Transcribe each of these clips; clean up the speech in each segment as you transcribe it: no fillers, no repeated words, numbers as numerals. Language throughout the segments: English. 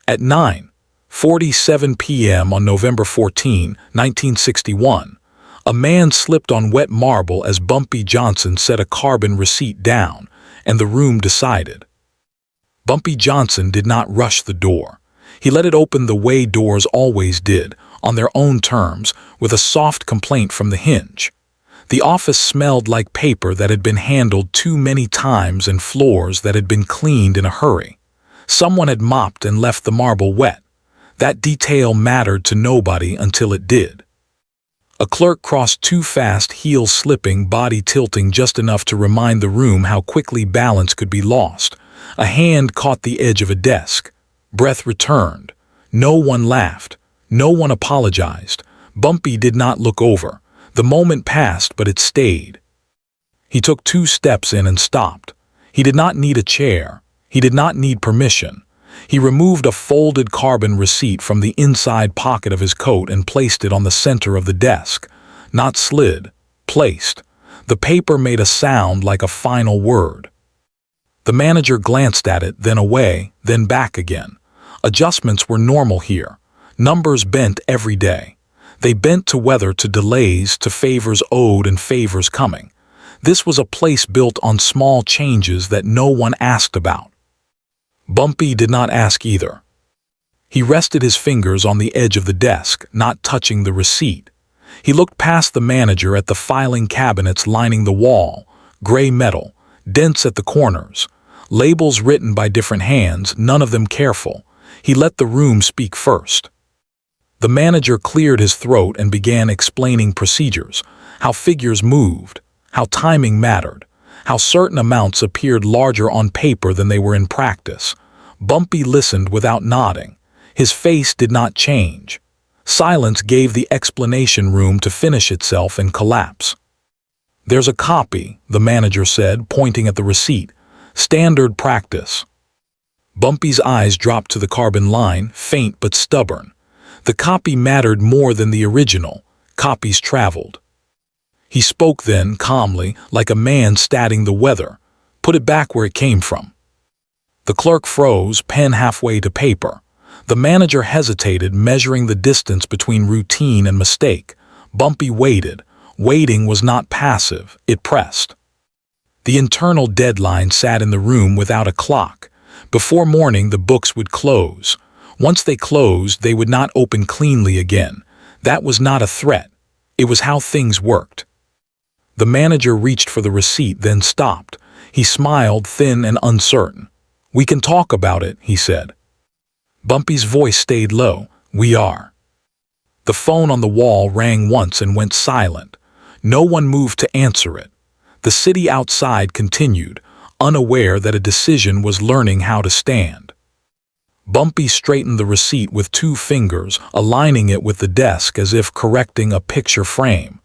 At 9:47 p.m. on November 14, 1961, a man slipped on wet marble as Bumpy Johnson set a carbon receipt down, and the room decided. Bumpy Johnson did not rush the door. He let it open the way doors always did, on their own terms, with a soft complaint from the hinge. The office smelled like paper that had been handled too many times and floors that had been cleaned in a hurry. Someone had mopped and left the marble wet. That detail mattered to nobody until it did. A clerk crossed too fast, heels slipping, body tilting just enough to remind the room how quickly balance could be lost. A hand caught the edge of a desk. Breath returned. No one laughed. No one apologized. Bumpy did not look over. The moment passed, but it stayed. He took 2 steps in and stopped. He did not need a chair. He did not need permission. He removed a folded carbon receipt from the inside pocket of his coat and placed it on the center of the desk. Not slid, placed. The paper made a sound like a final word. The manager glanced at it, then away, then back again. Adjustments were normal here. Numbers bent every day. They bent to weather, to delays, to favors owed and favors coming. This was a place built on small changes that no one asked about. Bumpy did not ask either. He rested his fingers on the edge of the desk, not touching the receipt. He looked past the manager at the filing cabinets lining the wall, gray metal, dents at the corners, labels written by different hands, none of them careful. He let the room speak first. The manager cleared his throat and began explaining procedures, how figures moved, how timing mattered, how certain amounts appeared larger on paper than they were in practice. Bumpy listened without nodding. His face did not change. Silence gave the explanation room to finish itself and collapse. "There's a copy," the manager said, pointing at the receipt. "Standard practice." Bumpy's eyes dropped to the carbon line, faint but stubborn. The copy mattered more than the original. Copies traveled. He spoke then, calmly, like a man statting the weather. "Put it back where it came from." The clerk froze, pen halfway to paper. The manager hesitated, measuring the distance between routine and mistake. Bumpy waited. Waiting was not passive, it pressed. The internal deadline sat in the room without a clock. Before morning, the books would close. Once they closed, they would not open cleanly again. That was not a threat. It was how things worked. The manager reached for the receipt, then stopped. He smiled, thin and uncertain. "We can talk about it," he said. Bumpy's voice stayed low. "We are." The phone on the wall rang once and went silent. No one moved to answer it. The city outside continued, unaware that a decision was learning how to stand. Bumpy straightened the receipt with 2 fingers, aligning it with the desk as if correcting a picture frame.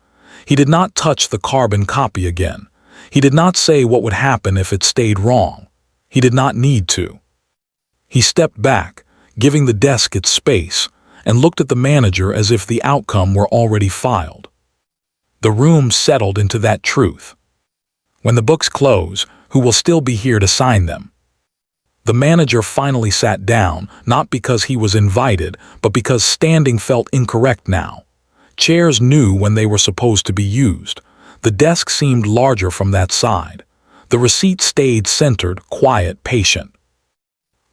He did not touch the carbon copy again. He did not say what would happen if it stayed wrong. He did not need to. He stepped back, giving the desk its space, and looked at the manager as if the outcome were already filed. The room settled into that truth. When the books close, who will still be here to sign them? The manager finally sat down, not because he was invited, but because standing felt incorrect now. Chairs knew when they were supposed to be used. The desk seemed larger from that side. The receipt stayed centered, quiet, patient.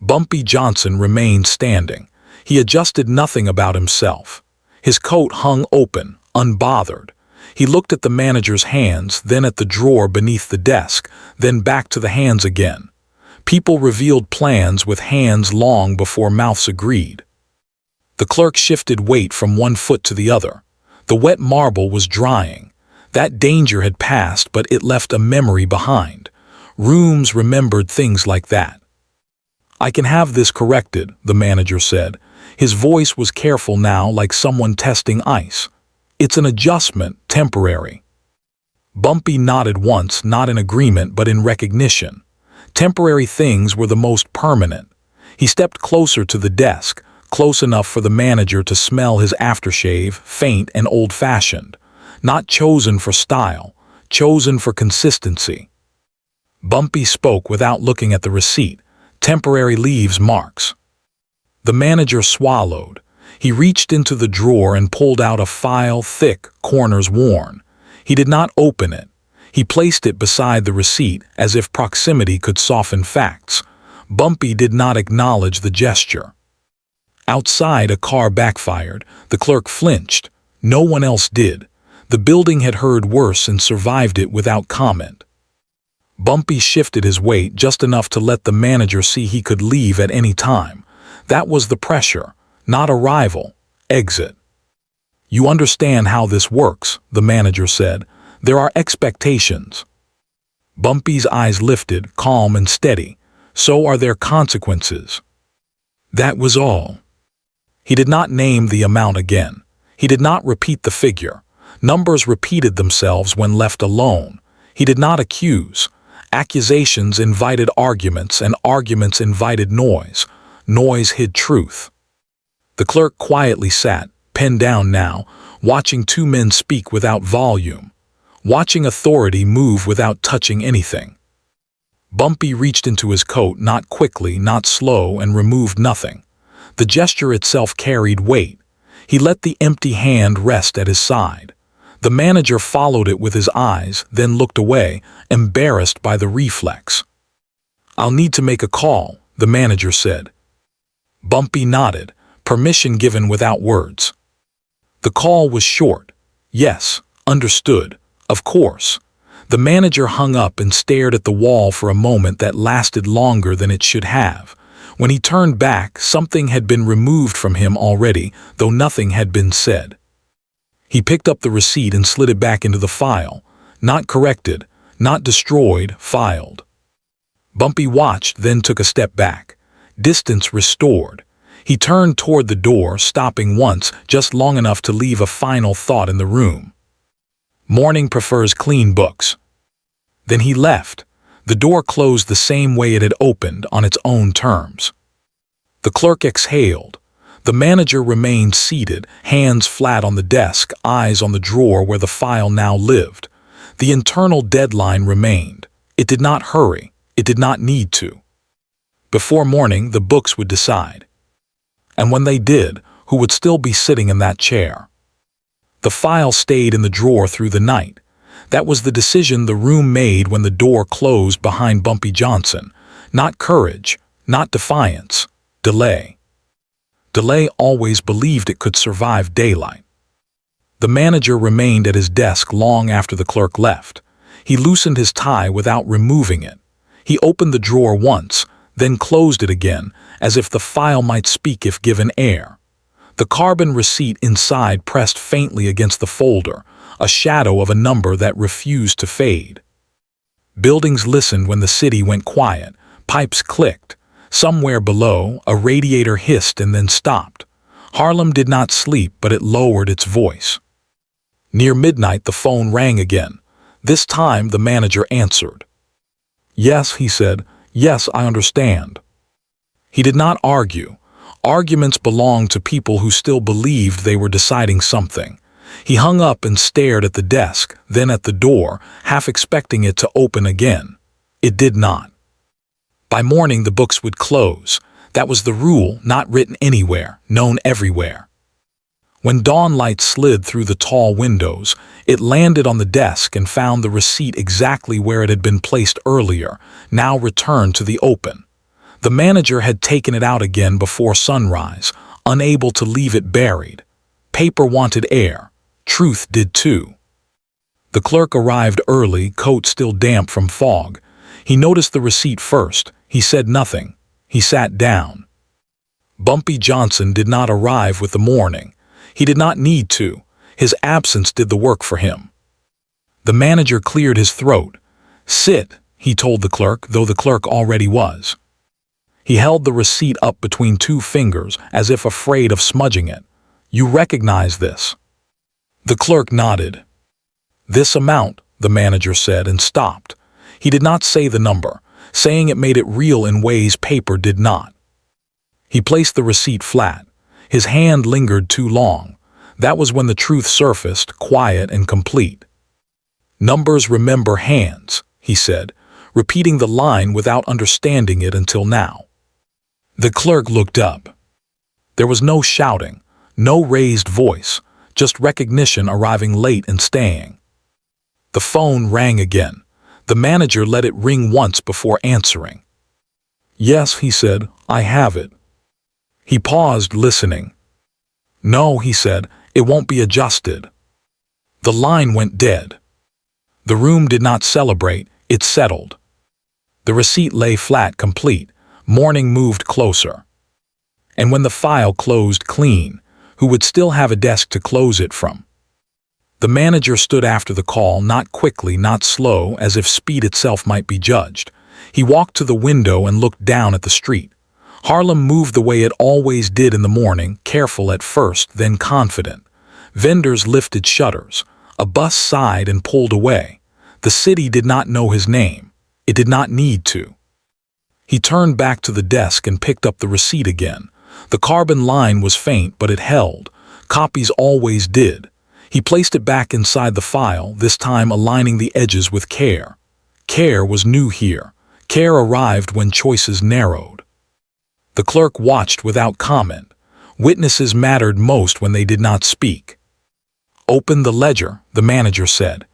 Bumpy Johnson remained standing. He adjusted nothing about himself. His coat hung open, unbothered. He looked at the manager's hands, then at the drawer beneath the desk, then back to the hands again. People revealed plans with hands long before mouths agreed. The clerk shifted weight from one foot to the other. The wet marble was drying. That danger had passed, but it left a memory behind. Rooms remembered things like that. "I can have this corrected," the manager said. His voice was careful now, like someone testing ice. "It's an adjustment, temporary." Bumpy nodded once, not in agreement, but in recognition. Temporary things were the most permanent. He stepped closer to the desk, close enough for the manager to smell his aftershave, faint and old-fashioned. Not chosen for style, chosen for consistency. Bumpy spoke without looking at the receipt. "Temporary leaves marks." The manager swallowed. He reached into the drawer and pulled out a file, thick, corners worn. He did not open it. He placed it beside the receipt as if proximity could soften facts. Bumpy did not acknowledge the gesture. Outside, a car backfired. The clerk flinched. No one else did. The building had heard worse and survived it without comment. Bumpy shifted his weight just enough to let the manager see he could leave at any time. That was the pressure, not arrival, exit. "You understand how this works," the manager said. "There are expectations." Bumpy's eyes lifted, calm and steady. "So are there consequences." That was all. He did not name the amount again. He did not repeat the figure. Numbers repeated themselves when left alone. He did not accuse. Accusations invited arguments, and arguments invited noise. Noise hid truth. The clerk quietly sat, pen down now, watching two men speak without volume, watching authority move without touching anything. Bumpy reached into his coat, not quickly, not slow, and removed nothing. The gesture itself carried weight. He let the empty hand rest at his side. The manager followed it with his eyes, then looked away, embarrassed by the reflex. "I'll need to make a call," the manager said. Bumpy nodded, permission given without words. The call was short. "Yes, understood. Of course." The manager hung up and stared at the wall for a moment that lasted longer than it should have. When he turned back, something had been removed from him already, though nothing had been said. He picked up the receipt and slid it back into the file. Not corrected, not destroyed, filed. Bumpy watched, then took a step back. Distance restored. He turned toward the door, stopping once, just long enough to leave a final thought in the room. "Morning prefers clean books." Then he left. The door closed the same way it had opened, on its own terms. The clerk exhaled. The manager remained seated, hands flat on the desk, eyes on the drawer where the file now lived. The internal deadline remained. It did not hurry. It did not need to. Before morning, the books would decide. And when they did, who would still be sitting in that chair? The file stayed in the drawer through the night. That was the decision the room made when the door closed behind Bumpy Johnson. Not courage, not defiance, delay. Delay always believed it could survive daylight. The manager remained at his desk long after the clerk left. He loosened his tie without removing it. He opened the drawer once, then closed it again, as if the file might speak if given air. The carbon receipt inside pressed faintly against the folder, a shadow of a number that refused to fade. Buildings listened when the city went quiet. Pipes clicked. Somewhere below, a radiator hissed and then stopped. Harlem did not sleep, but it lowered its voice. Near midnight, the phone rang again. This time, the manager answered. "Yes," he said. "Yes, I understand." He did not argue. Arguments belonged to people who still believed they were deciding something. He hung up and stared at the desk, then at the door, half expecting it to open again. It did not. By morning, the books would close. That was the rule, not written anywhere, known everywhere. When dawnlight slid through the tall windows, it landed on the desk and found the receipt exactly where it had been placed earlier, now returned to the open. The manager had taken it out again before sunrise, unable to leave it buried. Paper wanted air. Truth did too. The clerk arrived early, coat still damp from fog. He noticed the receipt first. He said nothing. He sat down. Bumpy Johnson did not arrive with the morning. He did not need to. His absence did the work for him. The manager cleared his throat. "Sit," he told the clerk, though the clerk already was. He held the receipt up between two fingers, as if afraid of smudging it. "You recognize this?" The clerk nodded. "This amount," the manager said, and stopped. He did not say the number. Saying it made it real in ways paper did not. He placed the receipt flat. His hand lingered too long. That was when the truth surfaced, quiet and complete. "Numbers remember hands," he said, repeating the line without understanding it until now. The clerk looked up. There was no shouting, no raised voice, just recognition arriving late and staying. The phone rang again. The manager let it ring once before answering. "Yes," he said, "I have it." He paused, listening. "No," he said, "it won't be adjusted." The line went dead. The room did not celebrate, it settled. The receipt lay flat, complete. Morning moved closer. And when the file closed clean, who would still have a desk to close it from? The manager stood after the call, not quickly, not slow, as if speed itself might be judged. He walked to the window and looked down at the street. Harlem moved the way it always did in the morning, careful at first, then confident. Vendors lifted shutters. A bus sighed and pulled away. The city did not know his name. It did not need to. He turned back to the desk and picked up the receipt again. The carbon line was faint, but it held. Copies always did. He placed it back inside the file, this time aligning the edges with care. Care was new here. Care arrived when choices narrowed. The clerk watched without comment. Witnesses mattered most when they did not speak. "Open the ledger," the manager said.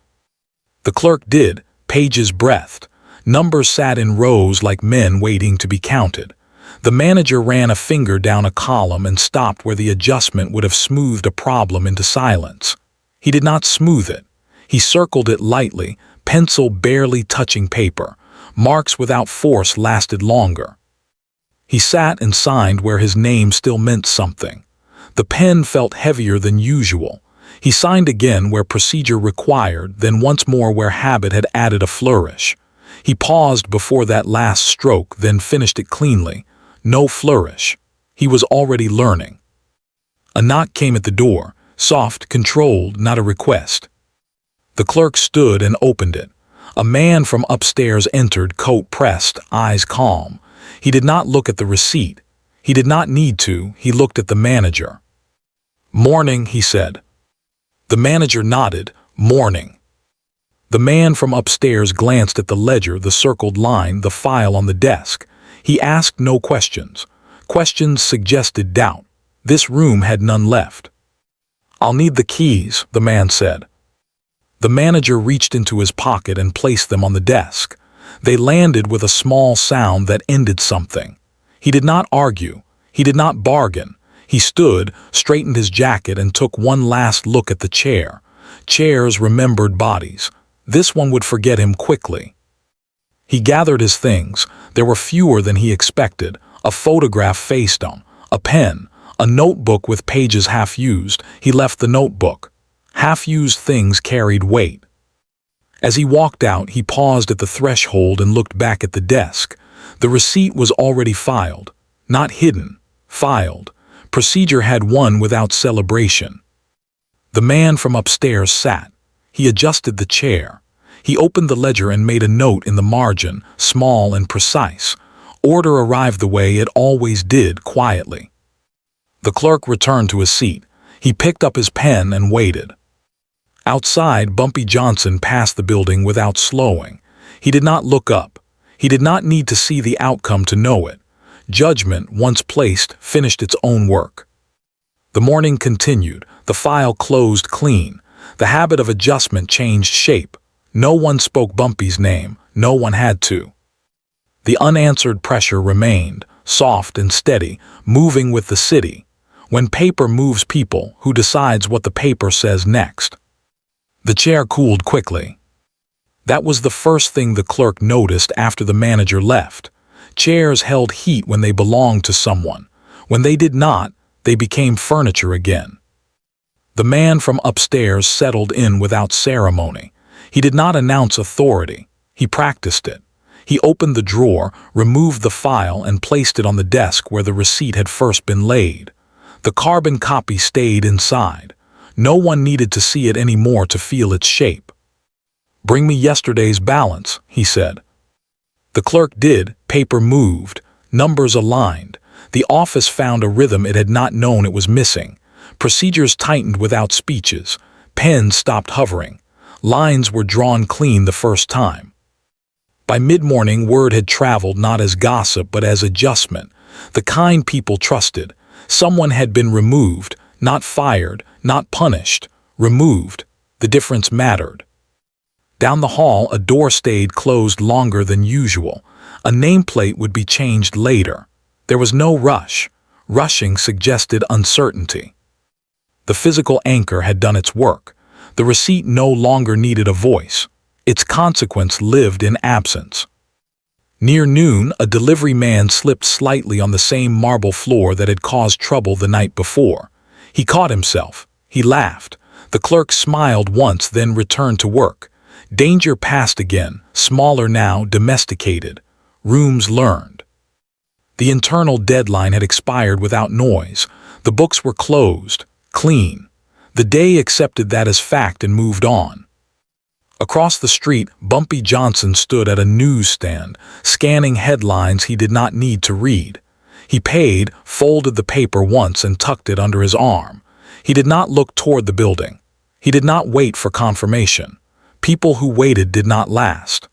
The clerk did. Pages breathed. Numbers sat in rows like men waiting to be counted. The manager ran a finger down a column and stopped where the adjustment would have smoothed a problem into silence. He did not smooth it. He circled it lightly, pencil barely touching paper. Marks without force lasted longer. He sat and signed where his name still meant something. The pen felt heavier than usual. He signed again where procedure required, then once more where habit had added a flourish. He paused before that last stroke, then finished it cleanly. No flourish. He was already learning. A knock came at the door, soft, controlled, not a request. The clerk stood and opened it. A man from upstairs entered, coat pressed, eyes calm. He did not look at the receipt. He did not need to. He looked at the manager. "Morning," he said. The manager nodded. "Morning." The man from upstairs glanced at the ledger, the circled line, the file on the desk. He asked no questions. Questions suggested doubt. This room had none left. "I'll need the keys," the man said. The manager reached into his pocket and placed them on the desk. They landed with a small sound that ended something. He did not argue. He did not bargain. He stood, straightened his jacket, and took one last look at the chair. Chairs remembered bodies. This one would forget him quickly. He gathered his things. There were fewer than he expected. A photograph face down, a pen, a notebook with pages half used. He left the notebook. Half-used things carried weight. As he walked out, he paused at the threshold and looked back at the desk. The receipt was already filed. Not hidden. Filed. Procedure had won without celebration. The man from upstairs sat. He adjusted the chair. He opened the ledger and made a note in the margin, small and precise. Order arrived the way it always did, quietly. The clerk returned to his seat. He picked up his pen and waited. Outside, Bumpy Johnson passed the building without slowing. He did not look up. He did not need to see the outcome to know it. Judgment, once placed, finished its own work. The morning continued. The file closed clean. The habit of adjustment changed shape. No one spoke Bumpy's name. No one had to. The unanswered pressure remained, soft and steady, moving with the city. When paper moves people, who decides what the paper says next? The chair cooled quickly. That was the first thing the clerk noticed after the manager left. Chairs held heat when they belonged to someone. When they did not, they became furniture again. The man from upstairs settled in without ceremony. He did not announce authority. He practiced it. He opened the drawer, removed the file, and placed it on the desk where the receipt had first been laid. The carbon copy stayed inside. No one needed to see it anymore to feel its shape. "Bring me yesterday's balance," he said. The clerk did. Paper moved. Numbers aligned. The office found a rhythm it had not known it was missing. Procedures tightened without speeches. Pens stopped hovering. Lines were drawn clean the first time. By mid-morning, word had traveled not as gossip but as adjustment. The kind people trusted. Someone had been removed, not fired, not punished. Removed. The difference mattered. Down the hall, a door stayed closed longer than usual. A nameplate would be changed later. There was no rush. Rushing suggested uncertainty. The physical anchor had done its work. The receipt no longer needed a voice. Its consequence lived in absence. Near noon, a delivery man slipped slightly on the same marble floor that had caused trouble the night before. He caught himself. He laughed. The clerk smiled once, then returned to work. Danger passed again, smaller now, domesticated. Rooms learned. The internal deadline had expired without noise. The books were closed, clean. The day accepted that as fact and moved on. Across the street, Bumpy Johnson stood at a newsstand, scanning headlines he did not need to read. He paid, folded the paper once and tucked it under his arm. He did not look toward the building. He did not wait for confirmation. People who waited did not last.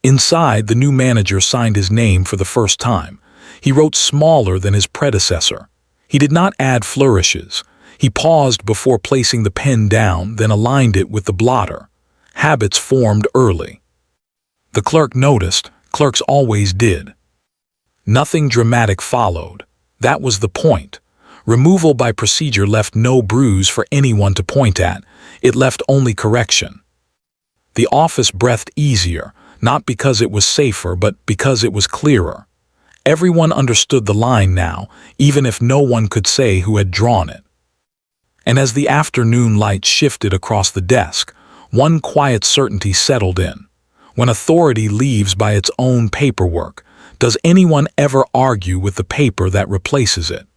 Inside, the new manager signed his name for the first time. He wrote smaller than his predecessor. He did not add flourishes. He paused before placing the pen down, then aligned it with the blotter. Habits formed early. The clerk noticed. Clerks always did. Nothing dramatic followed. That was the point. Removal by procedure left no bruise for anyone to point at. It left only correction. The office breathed easier, not because it was safer, but because it was clearer. Everyone understood the line now, even if no one could say who had drawn it. And as the afternoon light shifted across the desk, one quiet certainty settled in. When authority leaves by its own paperwork, does anyone ever argue with the paper that replaces it?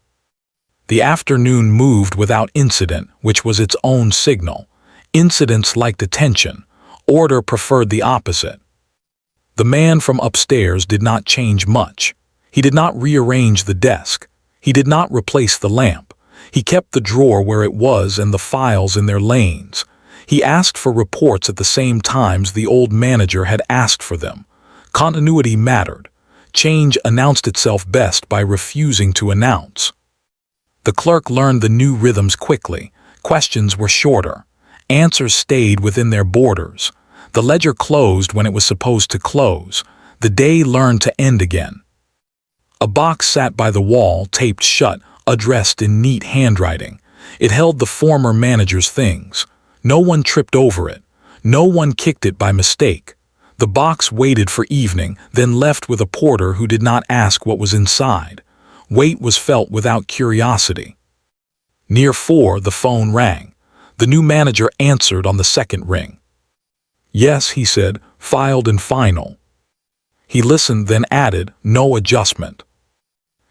The afternoon moved without incident, which was its own signal. Incidents liked attention. Order preferred the opposite. The man from upstairs did not change much. He did not rearrange the desk. He did not replace the lamp. He kept the drawer where it was and the files in their lanes. He asked for reports at the same times the old manager had asked for them. Continuity mattered. Change announced itself best by refusing to announce. The clerk learned the new rhythms quickly. Questions were shorter. Answers stayed within their borders. The ledger closed when it was supposed to close. The day learned to end again. A box sat by the wall, taped shut, addressed in neat handwriting. It held the former manager's things. No one tripped over it. No one kicked it by mistake. The box waited for evening, then left with a porter who did not ask what was inside. Weight was felt without curiosity. Near 4, the phone rang. The new manager answered on the second ring. "Yes," he said, "filed and final." He listened, then added, "No adjustment."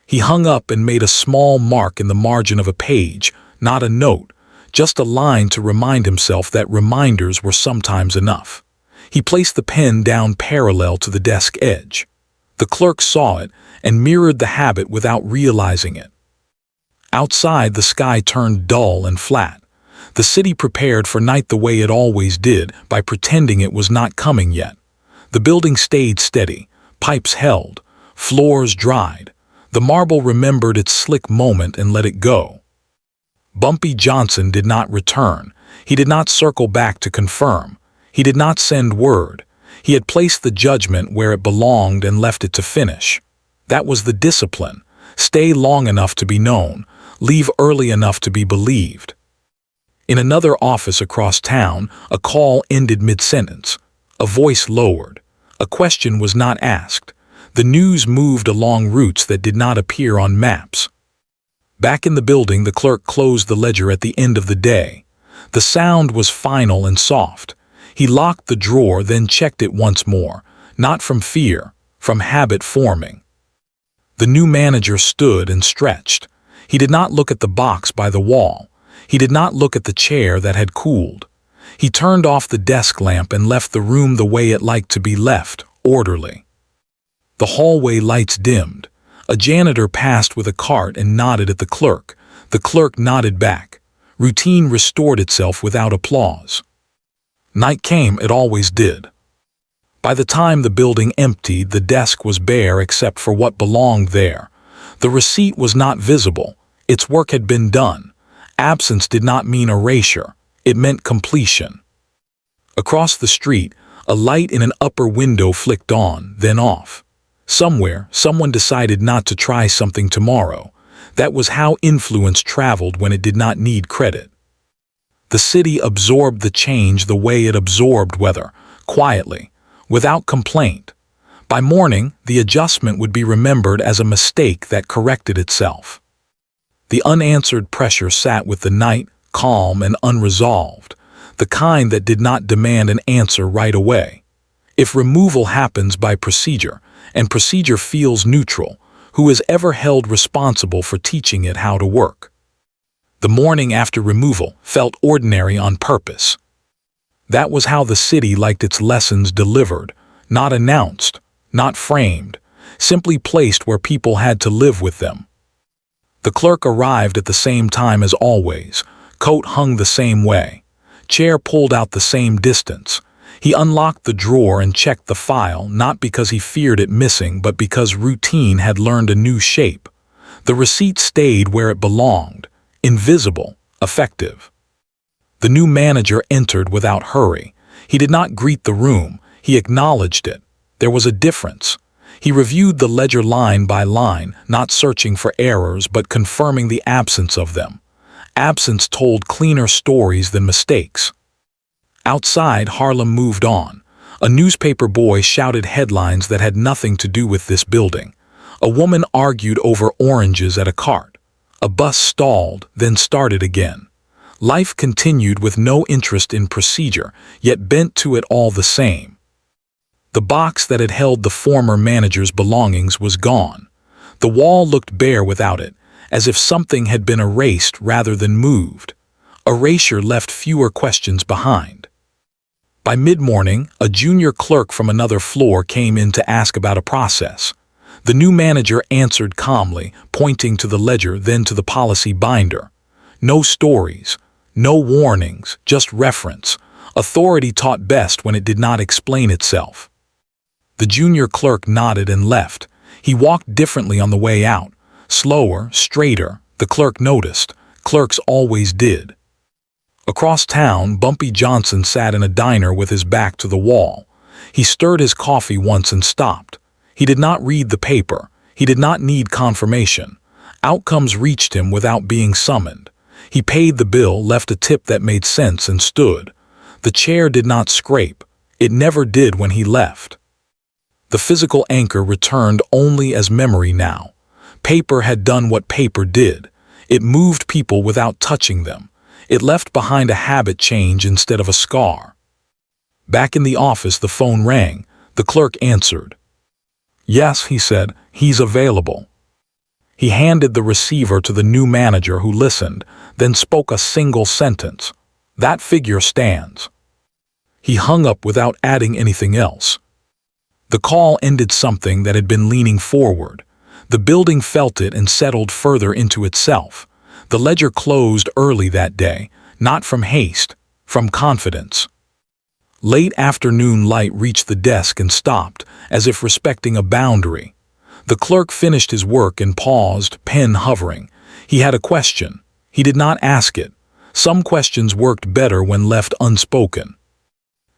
He hung up and made a small mark in the margin of a page, not a note, just a line to remind himself that reminders were sometimes enough. He placed the pen down parallel to the desk edge. The clerk saw it and mirrored the habit without realizing it. Outside, the sky turned dull and flat. The city prepared for night the way it always did, by pretending it was not coming yet. The building stayed steady, pipes held, floors dried. The marble remembered its slick moment and let it go. Bumpy Johnson did not return. He did not circle back to confirm. He did not send word. He had placed the judgment where it belonged and left it to finish. That was the discipline. Stay long enough to be known. Leave early enough to be believed. In another office across town, a call ended mid-sentence. A voice lowered. A question was not asked. The news moved along routes that did not appear on maps. Back in the building, the clerk closed the ledger at the end of the day. The sound was final and soft. He locked the drawer, then checked it once more, not from fear, from habit forming. The new manager stood and stretched. He did not look at the box by the wall. He did not look at the chair that had cooled. He turned off the desk lamp and left the room the way it liked to be left, orderly. The hallway lights dimmed. A janitor passed with a cart and nodded at the clerk. The clerk nodded back. Routine restored itself without applause. Night came, it always did. By the time the building emptied, the desk was bare except for what belonged there. The receipt was not visible. Its work had been done. Absence did not mean erasure. It meant completion. Across the street, a light in an upper window flicked on, then off. Somewhere, someone decided not to try something tomorrow. That was how influence traveled when it did not need credit. The city absorbed the change the way it absorbed weather, quietly, without complaint. By morning, the adjustment would be remembered as a mistake that corrected itself. The unanswered pressure sat with the night, calm and unresolved, the kind that did not demand an answer right away. If removal happens by procedure, and procedure feels neutral, who is ever held responsible for teaching it how to work? The morning after removal felt ordinary on purpose. That was how the city liked its lessons delivered, not announced, not framed, simply placed where people had to live with them. The clerk arrived at the same time as always, coat hung the same way, chair pulled out the same distance. He unlocked the drawer and checked the file, not because he feared it missing, but because routine had learned a new shape. The receipt stayed where it belonged, invisible, effective. The new manager entered without hurry. He did not greet the room, he acknowledged it. There was a difference. He reviewed the ledger line by line, not searching for errors but confirming the absence of them. Absence told cleaner stories than mistakes. Outside, Harlem moved on. A newspaper boy shouted headlines that had nothing to do with this building. A woman argued over oranges at a cart. A bus stalled, then started again. Life continued with no interest in procedure, yet bent to it all the same. The box that had held the former manager's belongings was gone. The wall looked bare without it, as if something had been erased rather than moved. Erasure left fewer questions behind. By mid-morning, a junior clerk from another floor came in to ask about a process. The new manager answered calmly, pointing to the ledger, then to the policy binder. No stories, no warnings, just reference. Authority taught best when it did not explain itself. The junior clerk nodded and left. He walked differently on the way out. Slower, straighter, the clerk noticed. Clerks always did. Across town, Bumpy Johnson sat in a diner with his back to the wall. He stirred his coffee once and stopped. He did not read the paper. He did not need confirmation. Outcomes reached him without being summoned. He paid the bill, left a tip that made sense, and stood. The chair did not scrape. It never did when he left. The physical anchor returned only as memory now. Paper had done what paper did. It moved people without touching them. It left behind a habit change instead of a scar. Back in the office, the phone rang. The clerk answered. "Yes," he said, "he's available." He handed the receiver to the new manager, who listened, then spoke a single sentence. "That figure stands." He hung up without adding anything else. The call ended something that had been leaning forward. The building felt it and settled further into itself. The ledger closed early that day, not from haste, from confidence. Late afternoon light reached the desk and stopped, as if respecting a boundary. The clerk finished his work and paused, pen hovering. He had a question. He did not ask it. Some questions worked better when left unspoken.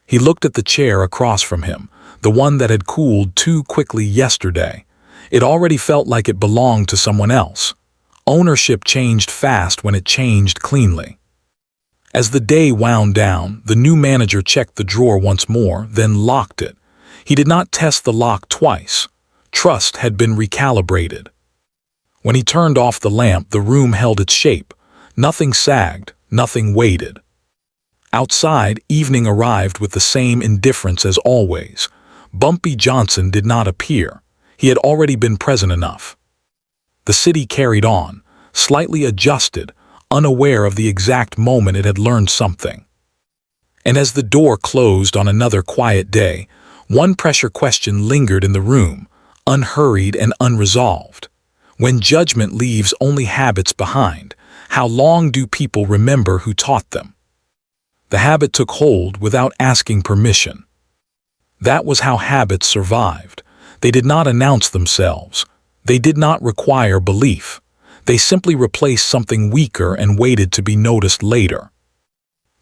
He looked at the chair across from him, the one that had cooled too quickly yesterday. It already felt like it belonged to someone else. Ownership changed fast when it changed cleanly. As the day wound down, the new manager checked the drawer once more, then locked it. He did not test the lock twice. Trust had been recalibrated. When he turned off the lamp, the room held its shape. Nothing sagged, nothing waited. Outside, evening arrived with the same indifference as always. Bumpy Johnson did not appear. He had already been present enough. The city carried on, slightly adjusted, unaware of the exact moment it had learned something. And as the door closed on another quiet day, one pressure question lingered in the room, unhurried and unresolved. When judgment leaves only habits behind, how long do people remember who taught them? The habit took hold without asking permission. That was how habits survived. They did not announce themselves. They did not require belief. They simply replaced something weaker and waited to be noticed later.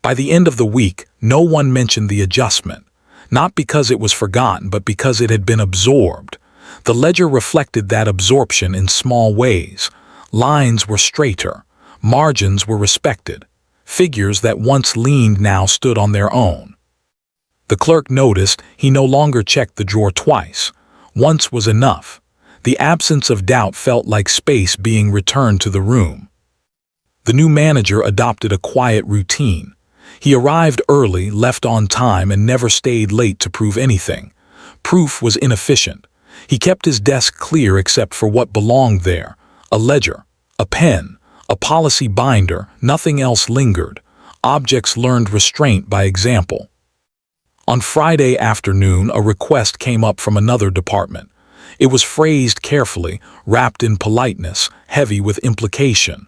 By the end of the week, no one mentioned the adjustment, not because it was forgotten but because it had been absorbed. The ledger reflected that absorption in small ways. Lines were straighter, margins were respected. Figures that once leaned now stood on their own. The clerk noticed he no longer checked the drawer twice. Once was enough. The absence of doubt felt like space being returned to the room. The new manager adopted a quiet routine. He arrived early, left on time, and never stayed late to prove anything. Proof was inefficient. He kept his desk clear except for what belonged there: a ledger, a pen, a policy binder. Nothing else lingered. Objects learned restraint by example. On Friday afternoon, a request came up from another department. It was phrased carefully, wrapped in politeness, heavy with implication.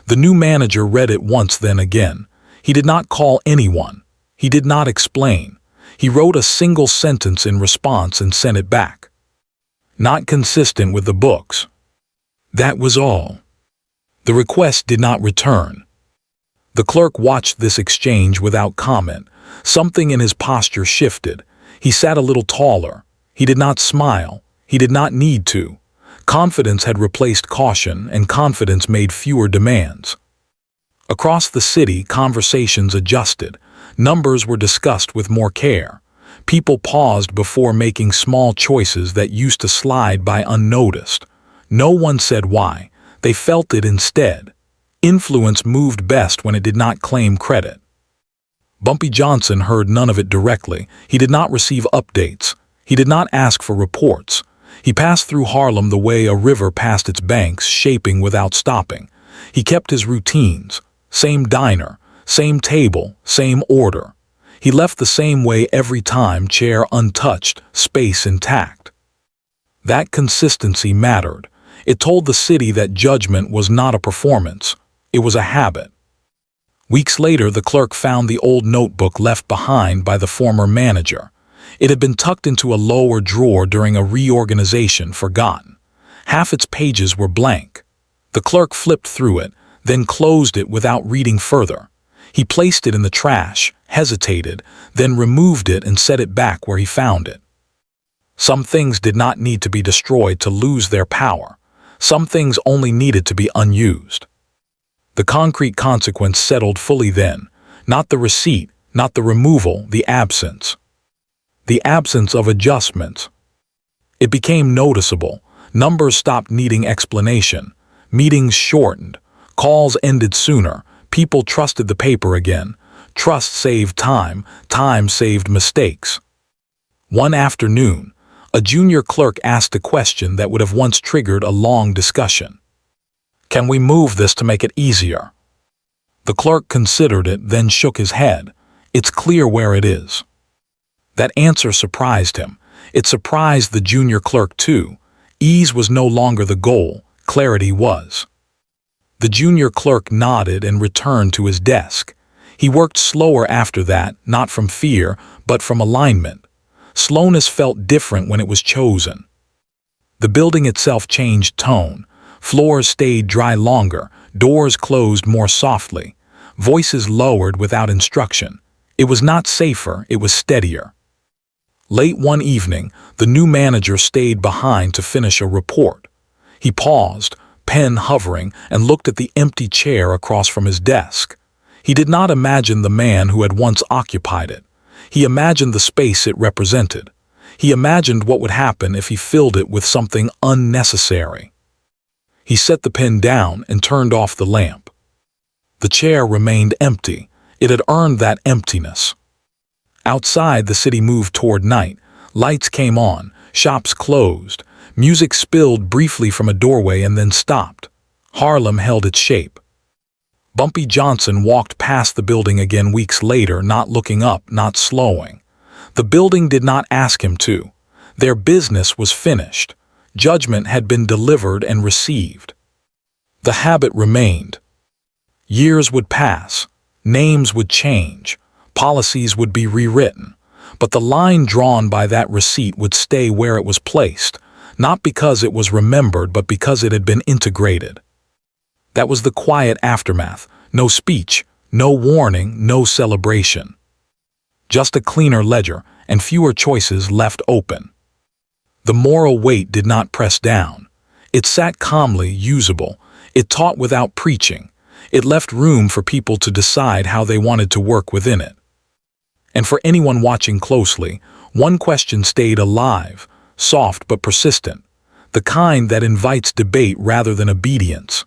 The new manager read it once, then again. He did not call anyone. He did not explain. He wrote a single sentence in response and sent it back. Not consistent with the books. That was all. The request did not return. The clerk watched this exchange without comment. Something in his posture shifted. He sat a little taller. He did not smile. He did not need to. Confidence had replaced caution, and confidence made fewer demands. Across the city, conversations adjusted. Numbers were discussed with more care. People paused before making small choices that used to slide by unnoticed. No one said why. They felt it instead. Influence moved best when it did not claim credit. Bumpy Johnson heard none of it directly. He did not receive updates. He did not ask for reports. He passed through Harlem the way a river passed its banks, shaping without stopping. He kept his routines. Same diner, same table, same order. He left the same way every time, chair untouched, space intact. That consistency mattered. It told the city that judgment was not a performance. It was a habit. Weeks later, the clerk found the old notebook left behind by the former manager. It had been tucked into a lower drawer during a reorganization, forgotten. Half its pages were blank. The clerk flipped through it, then closed it without reading further. He placed it in the trash, hesitated, then removed it and set it back where he found it. Some things did not need to be destroyed to lose their power. Some things only needed to be unused. The concrete consequence settled fully then. Not the receipt, not the removal, the absence. The absence of adjustments. It became noticeable. Numbers stopped needing explanation. Meetings shortened. Calls ended sooner. People trusted the paper again. Trust saved time. Time saved mistakes. One afternoon, a junior clerk asked a question that would have once triggered a long discussion. "Can we move this to make it easier?" The clerk considered it, then shook his head. "It's clear where it is." That answer surprised him. It surprised the junior clerk too. Ease was no longer the goal. Clarity was. The junior clerk nodded and returned to his desk. He worked slower after that, not from fear, but from alignment. Slowness felt different when it was chosen. The building itself changed tone. Floors stayed dry longer, doors closed more softly. Voices lowered without instruction. It was not safer, it was steadier. Late one evening, the new manager stayed behind to finish a report. He paused, pen hovering, and looked at the empty chair across from his desk. He did not imagine the man who had once occupied it. He imagined the space it represented. He imagined what would happen if he filled it with something unnecessary. He set the pen down and turned off the lamp. The chair remained empty. It had earned that emptiness. Outside, the city moved toward night. Lights came on, shops closed. Music spilled briefly from a doorway and then stopped. Harlem held its shape. Bumpy Johnson walked past the building again weeks later, not looking up, not slowing. The building did not ask him to. Their business was finished. Judgment had been delivered and received. The habit remained. Years would pass. Names would change. Policies would be rewritten. But the line drawn by that receipt would stay where it was placed, not because it was remembered, but because it had been integrated. That was the quiet aftermath. No speech, no warning, no celebration. Just a cleaner ledger and fewer choices left open. The moral weight did not press down. It sat calmly, usable. It taught without preaching. It left room for people to decide how they wanted to work within it. And for anyone watching closely, one question stayed alive, soft but persistent, the kind that invites debate rather than obedience.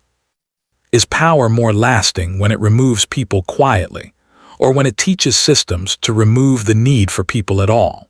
Is power more lasting when it removes people quietly, or when it teaches systems to remove the need for people at all?